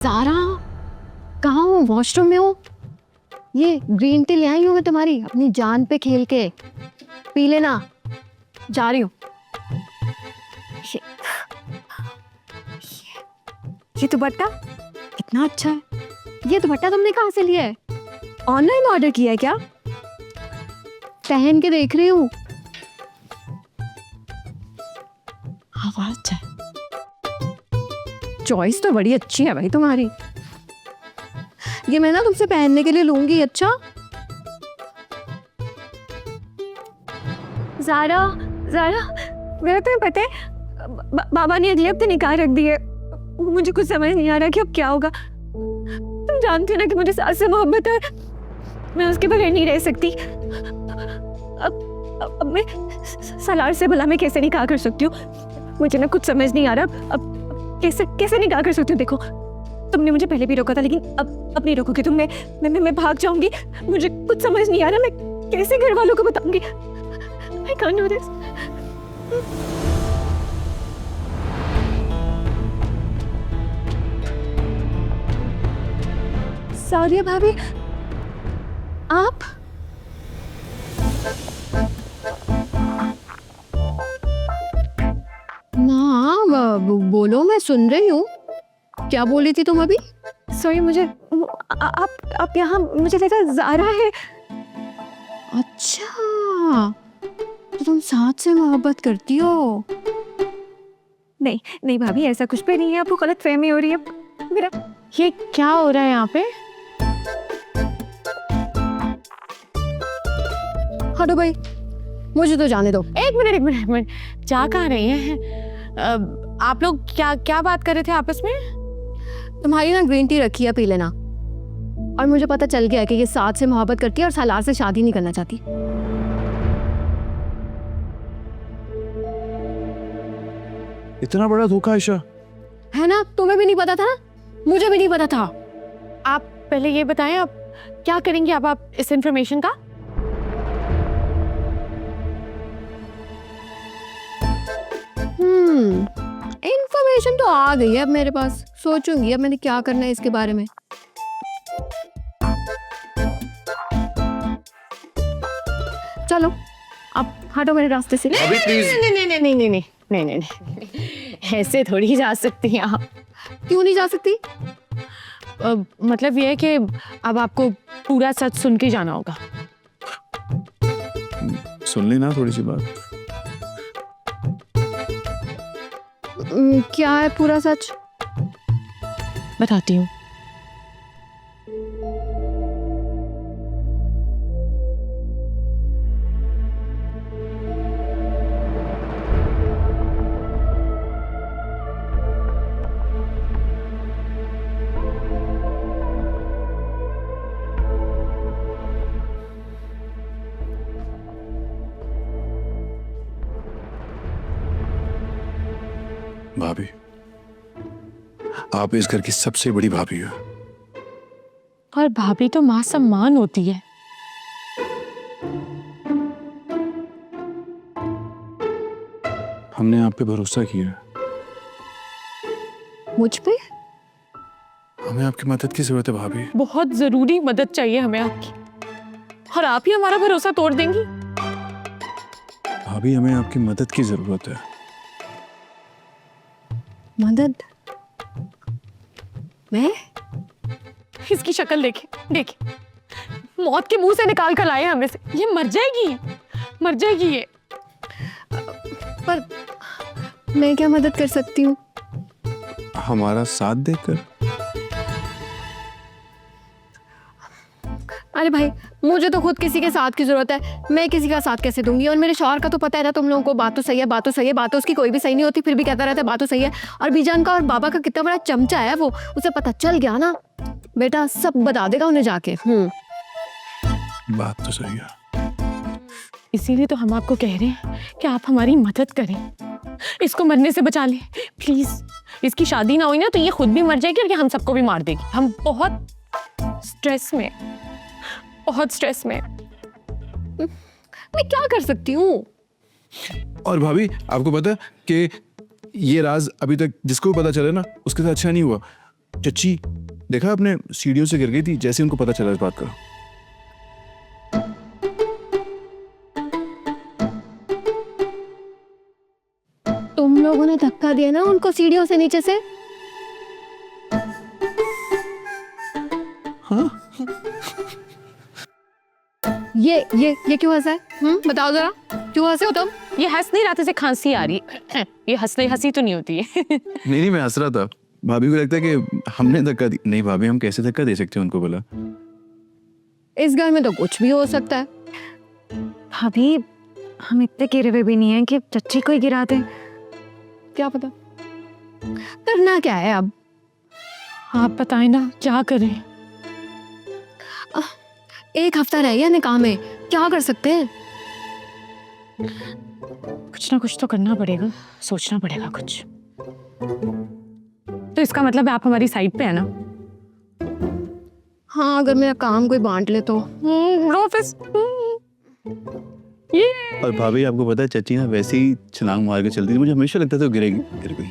ज़ारा, कहाँ हो? वॉशरूम में हो? ये ग्रीन टी ले आई हूँ मैं तुम्हारी, अपनी जान पे खेल के पी लेना। जा रही हूँ। ये दुपट्टा कितना अच्छा है। ये दुपट्टा तुमने कहाँ से लिया है? ऑनलाइन ऑर्डर किया है क्या? पहन के देख रही हूँ। हाँ, अच्छा है। चॉइस तो बड़ी अच्छी है भाई तुम्हारी। ये मैं ना तुमसे पहनने के लिए लूंगी। अच्छा ज़ारा, ज़ारा, मेरा तुम्हें पता है बाबा ने अगले हफ्ते निकाह रख दी है। मुझे कुछ समझ नहीं आ रहा कि अब क्या होगा। तुम जानती हो ना कि मुझे सास से मोहब्बत है, मैं उसके बगैर नहीं रह सकती। अब मैं सलार से भला मैं कैसे निकाह कर सकती हूँ? मुझे ना कुछ समझ नहीं आ रहा। अब कैसे निकाह कर सकती हूँ? देखो, तुमने मुझे पहले भी रोका था, लेकिन अब नहीं रोकोगे तुम। मैं भाग जाऊंगी। मुझे कुछ समझ नहीं आ रहा, मैं कैसे घर वालों को बताऊंगी? I can't do this. सारिया भाभी, आप? ना, बोलो, मैं सुन रही हूँ। क्या बोली थी तुम अभी? सॉरी, मुझे आप यहाँ, मुझे लगा ज़ारा है। अच्छा, तो तुम साथ से मोहब्बत करती हो? नहीं भाभी, ऐसा कुछ भी नहीं है। आपको गलतफहमी हो रही है। मेरा ये क्या हो रहा है यहाँ पे? हटो भाई, मुझे तो जाने दो। एक मिनट, जा कहाँ रही हैं? आप लोग क्या बात कर रहे थे आपस में? तुम्हारी ना ग्रीन टी रखी है, पी लेना। और मुझे पता चल गया कि ये साथ से मोहब्बत करती है और सालार से शादी नहीं करना चाहती। इतना बड़ा धोखा आयशा है ना? तुम्हें भी नहीं पता था? मुझे भी नहीं पता था। आप पहले ये बताएं, आप क्या करेंगे अब आप इस इंफॉर्मेशन का? इंफॉर्मेशन तो आ गई है अब मेरे पास। सोचूंगी अब मैंने क्या करना है इसके बारे में। चलो, अब हटो मेरे रास्ते से। अभी प्लीज। नहीं, ऐसे थोड़ी जा सकती हैं आप। क्यों नहीं जा सकती? मतलब ये है कि अब आपको पूरा सच सुन के जाना होगा। सुन लेना थोड़ी सी बात। क्या है पूरा सच? बताती हूँ। भाभी, आप इस घर की सबसे बड़ी भाभी हो। और भाभी तो मां सम्मान होती है। हमने आप पे भरोसा किया। मुझ पे? हमें आपकी मदद की जरूरत है भाभी। बहुत जरूरी मदद चाहिए हमें आपकी, और आप ही हमारा भरोसा तोड़ देंगी। भाभी, हमें आपकी मदद की जरूरत है। मदद? मैं? इसकी शक्ल देखिए, मौत के मुंह से निकाल कर लाए हमें से। ये मर जाएगी ये। पर मैं क्या मदद कर सकती हूँ? हमारा साथ देकर। अरे भाई, मुझे तो खुद किसी के साथ की जरूरत है। मैं किसी का साथ कैसे दूंगी? और मेरे शौहर का तो पता है ना तुम लोगों को। बात तो सही है, बात तो उसकी कोई भी सही नहीं होती, फिर भी कहता रहता है बात तो सही है। और बीजान का और बाबा का कितना बड़ा चमचा है वो। उसे पता चल गया ना, बेटा सब बता देगा उन्हें जाके। बात तो सही है। इसीलिए तो हम आपको कह रहे हैं कि आप हमारी मदद करें, इसको मरने से बचा लें प्लीज। इसकी शादी ना हुई ना तो ये खुद भी मर जाएगी और ये हम सबको भी मार देगी। हम बहुत स्ट्रेस में। मैं क्या कर सकती हूँ? और भाभी, आपको पता है कि ये राज अभी तक जिसको भी पता चले ना, उसके साथ अच्छा नहीं हुआ। चच्ची देखा आपने, सीढ़ियों से गिर गई थी जैसे उनको पता चला इस बात का। तुम लोगों ने धक्का दिया ना उनको सीढ़ियों से नीचे से। हाँ ये क्यों हंसा है? बताओ जरा, क्यों हंसे हो तुम? ये हंस नहीं रहा था, इसे खांसी आ रही है। ये हंसी तो नहीं होती है। नहीं मैं हंस रहा था। भाभी को लगता है कि हमने धक्का दी। नहीं भाभी, हम कैसे धक्का दे सकते हैं उनको भला? इस घर में तो कुछ भी हो सकता है। भाभी, हम इतने गिरे हुए भी नहीं हैं कि चच्ची को ही गिरा दें। क्या पता करना क्या है अब। आप बताएं ना क्या करें। एक हफ्ता रह गया निकाह में, क्या कर सकते हैं? कुछ ना कुछ तो करना पड़ेगा, सोचना पड़ेगा कुछ। तो इसका मतलब है आप हमारी साइड पे है ना? हाँ, अगर मेरा काम कोई बांट ले तो। ऑफिस। ये और भाभी आपको पता है, चच्ची ना वैसे ही छलांग मार के चलती थी, मुझे हमेशा लगता था वो गिरेगी गिर गई।